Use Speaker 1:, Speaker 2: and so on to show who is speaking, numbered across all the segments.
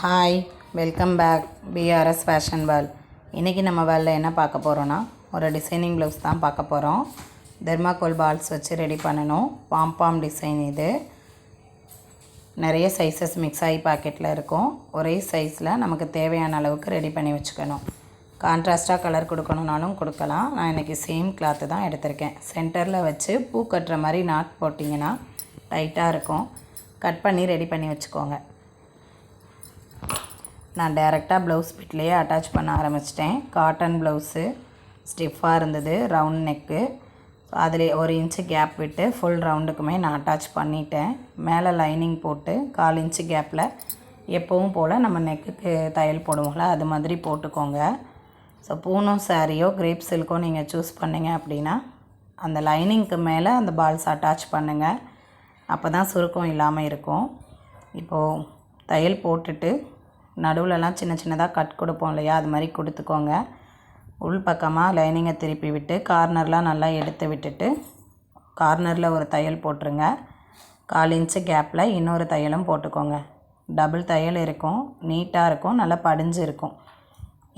Speaker 1: Hi, welcome back PRS fashion world. இன்றைக்கி நம்ம வேர்ல்டில் என்ன பார்க்க போகிறோன்னா, ஒரு டிசைனிங் ப்ளவுஸ் தான் பார்க்க போகிறோம். தெர்மாக்கோல் பால்ஸ் வச்சு ரெடி பண்ணணும். பாம் டிசைன் இது. நிறைய சைஸஸ் மிக்ஸ் ஆகி பாக்கெட்டில் இருக்கும். ஒரே சைஸில் நமக்கு தேவையான அளவுக்கு ரெடி பண்ணி வச்சுக்கணும். கான்ட்ராஸ்ட்டாக கலர் கொடுக்கணுன்னாலும் கொடுக்கலாம். நான் இன்றைக்கி சேம் கிளாத்து தான் எடுத்திருக்கேன். சென்டரில் வச்சு பூ கட்டுற மாதிரி நாட் போட்டிங்கன்னா டைட்டாக இருக்கும். கட் பண்ணி ரெடி பண்ணி வச்சுக்கோங்க. நான் டைரெக்டாக ப்ளவுஸ் பிட்லேயே அட்டாச் பண்ண ஆரம்பிச்சிட்டேன். காட்டன் ப்ளவுஸு ஸ்டிஃபாக இருந்தது, ரவுண்ட் நெக்கு. ஸோ அதிலே 1 இன்ச்சு கேப் விட்டு ஃபுல் ரவுண்டுக்குமே நான் அட்டாச் பண்ணிட்டேன். மேலே லைனிங் போட்டு 1/4 இன்ச்சு கேப்பில் எப்போவும் போல் நம்ம நெக்குக்கு தையல் போடுவோம்ல, அது மாதிரி போட்டுக்கோங்க. ஸோ பூனம் சாரியோ கிரேப் சில்க்கோ நீங்கள் சூஸ் பண்ணிங்க அப்படின்னா அந்த லைனிங்க்கு மேலே அந்த பால்ஸ் அட்டாச் பண்ணுங்கள். அப்போ தான் சுருக்கம் இல்லாமல் இருக்கும். இப்போது தையல் போட்டுட்டு நடுவிலலாம் சின்ன சின்னதாக கட் கொடுப்போம் இல்லையா, அது மாதிரி கொடுத்துக்கோங்க. உள் பக்கமாக லைனிங்கை திருப்பி விட்டு கார்னர்லாம் நல்லா எடுத்து விட்டுட்டு கார்னரில் ஒரு தையல் போட்டுருங்க. 1/4 இன்ச்சு கேப்பில் இன்னொரு தையலும் போட்டுக்கோங்க. டபுள் தையல் இருக்கும், நீட்டாக இருக்கும், நல்லா படிஞ்சு இருக்கும்.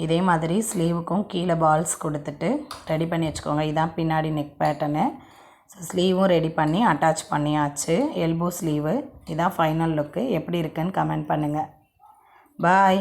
Speaker 1: இதே மாதிரி ஸ்லீவுக்கும் கீழே பால்ஸ் கொடுத்துட்டு ரெடி பண்ணி வச்சுக்கோங்க. இதான் பின்னாடி நெக் பேட்டர்னு. ஸோ ஸ்லீவும் ரெடி பண்ணி அட்டாச் பண்ணியாச்சு. Elbow sleeve. இதான் ஃபைனல் லுக்கு. எப்படி இருக்குன்னு கமெண்ட் பண்ணுங்கள். Bye.